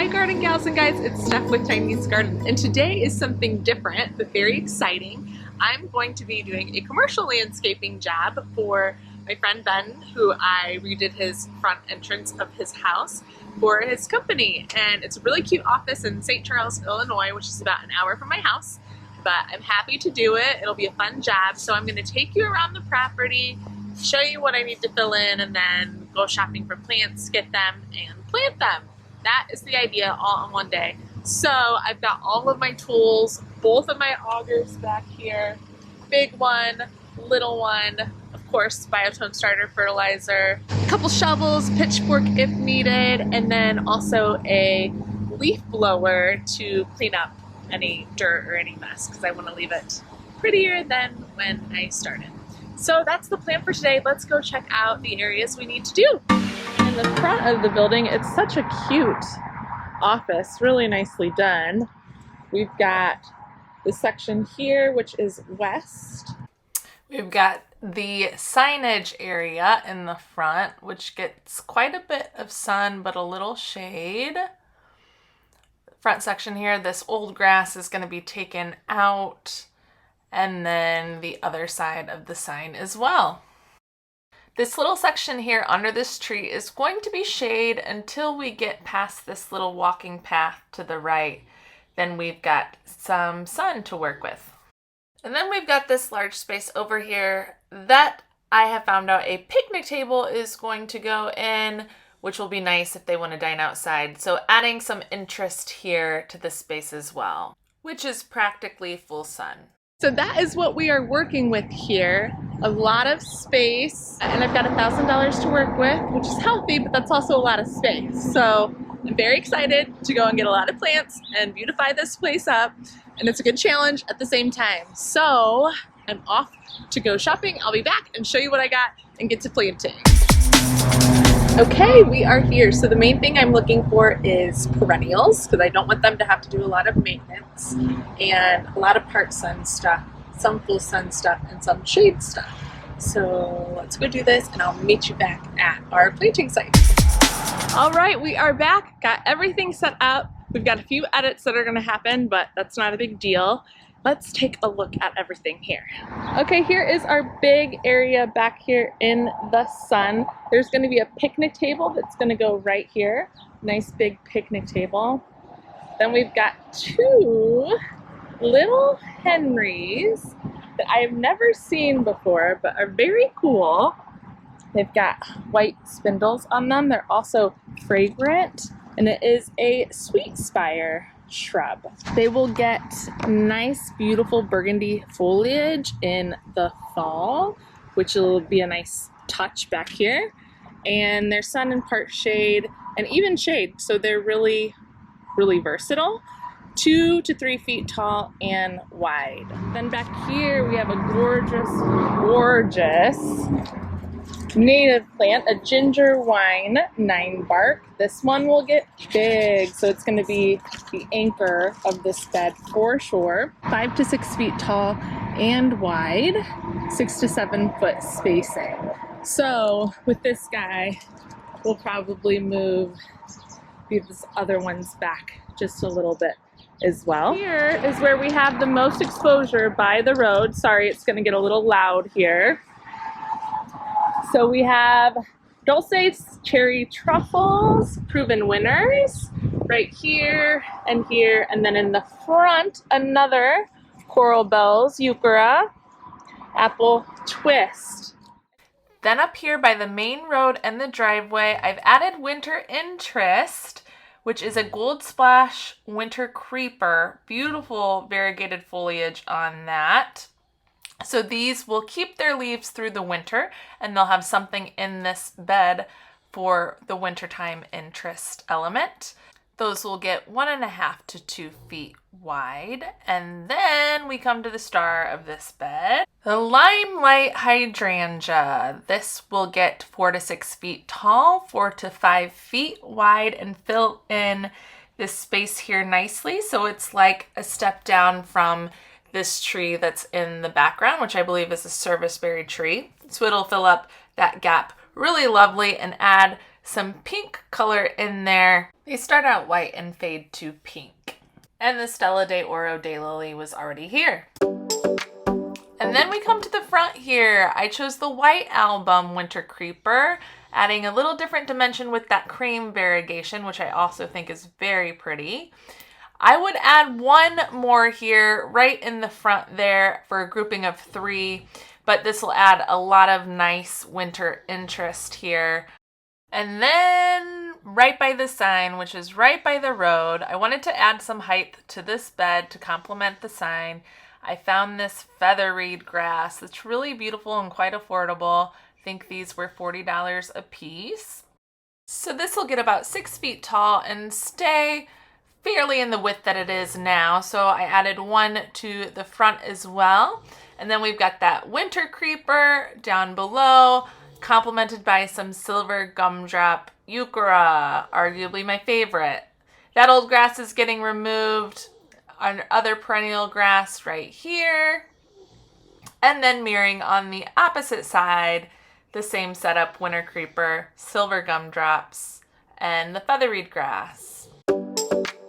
Hi garden gals and guys, it's Steph with Tiny's Garden, and today is something different but very exciting. I'm going to be doing a commercial landscaping job for my friend Ben, who I redid his front entrance of his house for his company. And it's a really cute office in St. Charles, Illinois, which is about an hour from my house. But I'm happy to do it. It'll be a fun job. So I'm going to take you around the property, show you what I need to fill in, and then go shopping for plants, get them, and plant them. That is the idea, all in one day. So I've got all of my tools, both of my augers back here, big one, little one, of course, biotone starter fertilizer, a couple shovels, pitchfork if needed, and then also a leaf blower to clean up any dirt or any mess, because I want to leave it prettier than when I started. So that's the plan for today. Let's go check out the areas we need to do. In the front of the building, it's such a cute office, really nicely done. We've got the section here, which is west. We've got the signage area in the front, which gets quite a bit of sun, but a little shade. Front section here, this old grass is going to be taken out, and then the other side of the sign as well. This little section here under this tree is going to be shade until we get past this little walking path to the right. Then we've got some sun to work with. And then we've got this large space over here that I have found out a picnic table is going to go in, which will be nice if they want to dine outside. So adding some interest here to this space as well, which is practically full sun. So that is what we are working with here. A lot of space, and I've got $1,000 to work with, which is healthy, but that's also a lot of space. So I'm very excited to go and get a lot of plants and beautify this place up, and it's a good challenge at the same time. So I'm off to go shopping. I'll be back and show you what I got and get to planting. Okay, we are here. So the main thing I'm looking for is perennials, because I don't want them to have to do a lot of maintenance, and a lot of part sun stuff, some full sun stuff, and some shade stuff. So let's go do this, and I'll meet you back at our planting site. All right, we are back. Got everything set up. We've got a few edits that are going to happen, but that's not a big deal. Let's take a look at everything here. Okay, here is our big area back here in the sun. There's going to be a picnic table that's going to go right here. Nice big picnic table. Then we've got two little Henrys that I have never seen before, but are very cool. They've got white spindles on them. They're also fragrant, and it is a sweet spire shrub. They will get nice, beautiful burgundy foliage in the fall, which will be a nice touch back here. And they're sun and part shade, and even shade, so they're really, really versatile. 2 to 3 feet tall and wide. Then back here we have a gorgeous, gorgeous native plant, a ginger wine 9 bark. This one will get big, so it's going to be the anchor of this bed for sure. 5 to 6 feet tall and wide, 6 to 7 foot spacing. So with this guy, we'll probably move these other ones back just a little bit as well. Here is where we have the most exposure by the road. Sorry, it's going to get a little loud here. So we have Dulce's cherry truffles, proven winners, right here, and then in the front, another Coral Bells, Euchera, apple twist. Then up here by the main road and the driveway, I've added winter interest, which is a gold splash winter creeper. Beautiful variegated foliage on that. So these will keep their leaves through the winter, and they'll have something in this bed for the wintertime interest element. Those will get 1.5 to 2 feet wide. And then we come to the star of this bed, the limelight hydrangea. This will get 4 to 6 feet tall, 4 to 5 feet wide, and fill in this space here nicely. So it's like a step down from this tree that's in the background, which I believe is a serviceberry tree. So it'll fill up that gap really lovely and add some pink color in there. They start out white and fade to pink. And the Stella de Oro daylily was already here. And then we come to the front here. I chose the white album winter creeper, adding a little different dimension with that cream variegation, which I also think is very pretty. I would add one more here right in the front there for a grouping of 3, but this will add a lot of nice winter interest here. And then right by the sign, which is right by the road, I wanted to add some height to this bed to complement the sign. I found this feather reed grass that's really beautiful and quite affordable. I think these were $40 a piece. So this will get about 6 feet tall and stay fairly in the width that it is now. So I added one to the front as well. And then we've got that winter creeper down below, complemented by some silver gumdrop euchera, arguably my favorite. That old grass is getting removed. Our other perennial grass right here. And then mirroring on the opposite side, the same setup, winter creeper, silver gumdrops, and the featherweed grass.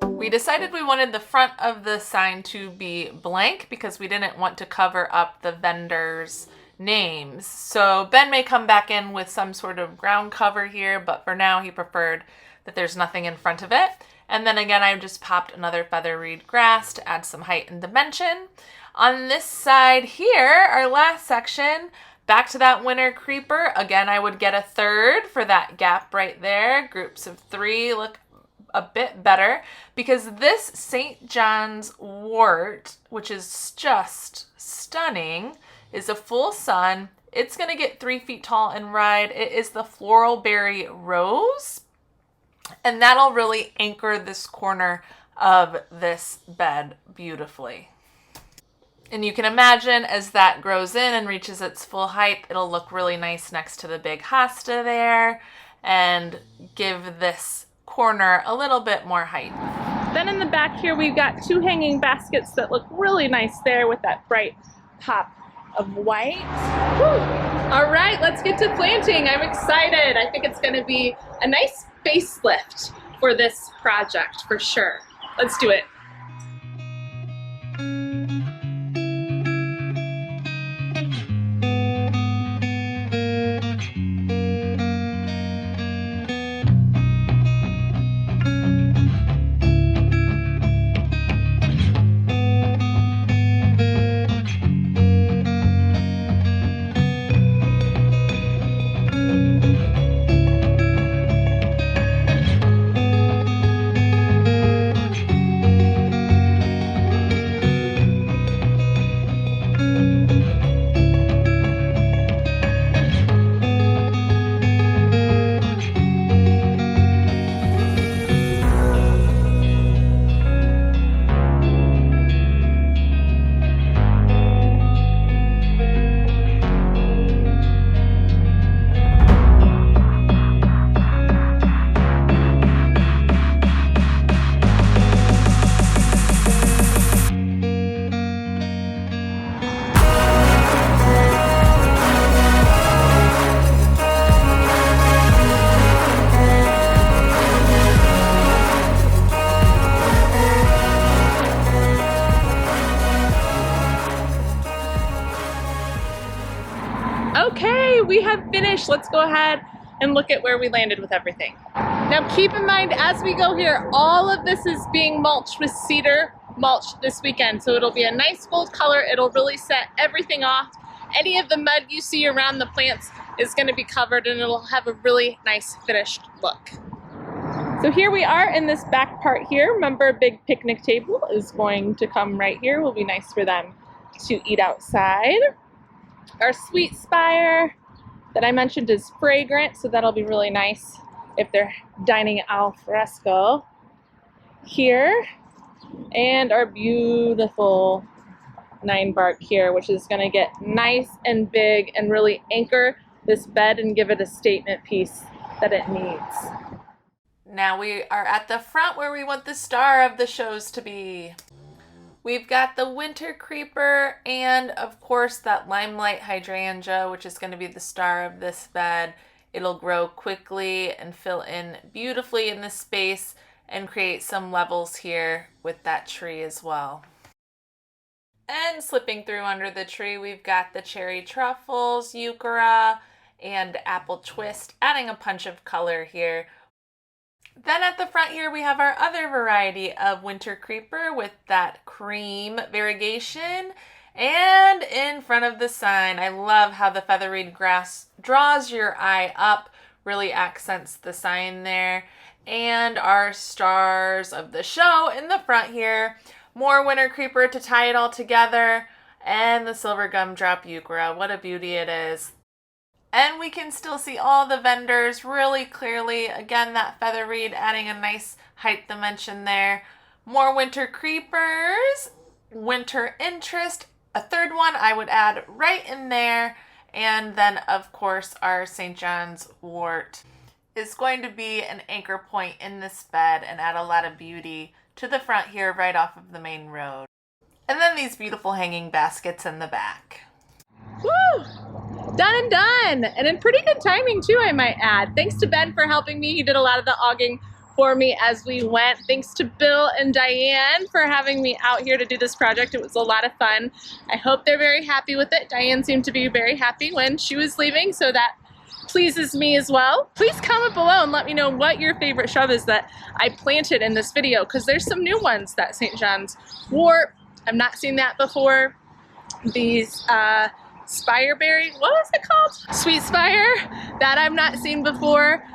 We decided we wanted the front of the sign to be blank because we didn't want to cover up the vendors' names. So Ben may come back in with some sort of ground cover here, but for now he preferred that there's nothing in front of it. And then again, I just popped another feather reed grass to add some height and dimension. On this side here, our last section, back to that winter creeper. Again, I would get a third for that gap right there. Groups of 3 look a bit better because this St. John's wort, which is just stunning, is a full sun. It's going to get 3 feet tall and ride. It is the floral berry rose. And that'll really anchor this corner of this bed beautifully. And you can imagine as that grows in and reaches its full height, it'll look really nice next to the big hosta there and give this corner a little bit more height. Then in the back here, we've got 2 hanging baskets that look really nice there with that bright pop of white. Woo. All right, let's get to planting. I'm excited. I think it's going to be a nice facelift for this project for sure. Let's do it. Okay, we have finished. Let's go ahead and look at where we landed with everything. Now keep in mind as we go here, all of this is being mulched with cedar mulch this weekend. So it'll be a nice gold color. It'll really set everything off. Any of the mud you see around the plants is going to be covered and it'll have a really nice finished look. So here we are in this back part here. Remember, a big picnic table is going to come right here. It will be nice for them to eat outside. Our sweet spire that I mentioned is fragrant, so that'll be really nice if they're dining al fresco here. And our beautiful 9 bark here, which is going to get nice and big and really anchor this bed and give it a statement piece that it needs. Now we are at the front where we want the star of the shows to be. We've got the winter creeper and of course that limelight hydrangea, which is going to be the star of this bed. It'll grow quickly and fill in beautifully in this space and create some levels here with that tree as well. And slipping through under the tree, we've got the cherry truffles, euchera, and apple twist, adding a punch of color here. Then at the front here, we have our other variety of winter creeper with that cream variegation. And in front of the sign, I love how the featherweed grass draws your eye up, really accents the sign there. And our stars of the show in the front here. More winter creeper to tie it all together, and the silver gumdrop euchera. What a beauty it is. And we can still see all the vendors really clearly. Again, that featherweed adding a nice height dimension there. More winter creepers, winter interest, a third one I would add right in there. And then, of course, our St. John's wort is going to be an anchor point in this bed and add a lot of beauty to the front here right off of the main road. And then these beautiful hanging baskets in the back. Woo! Done and done! And in pretty good timing too, I might add. Thanks to Ben for helping me. He did a lot of the auging for me as we went. Thanks to Bill and Diane for having me out here to do this project. It was a lot of fun. I hope they're very happy with it. Diane seemed to be very happy when she was leaving, so that pleases me as well. Please comment below and let me know what your favorite shrub is that I planted in this video, because there's some new ones that St. John's wort. I've not seen that before. These spireberry, what is it called? Sweet spire, that I've not seen before.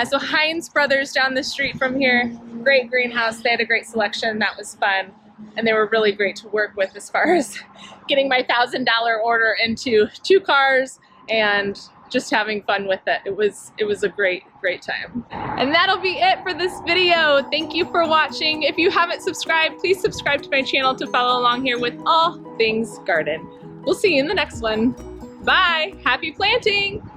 So Heinz Brothers down the street from here, great greenhouse. They had a great selection. That was fun. And they were really great to work with as far as getting my $1,000 order into 2 cars and just having fun with it. It was a great time. And that'll be it for this video. Thank you for watching. If you haven't subscribed, please subscribe to my channel to follow along here with all things garden. We'll see you in the next one. Bye. Happy planting.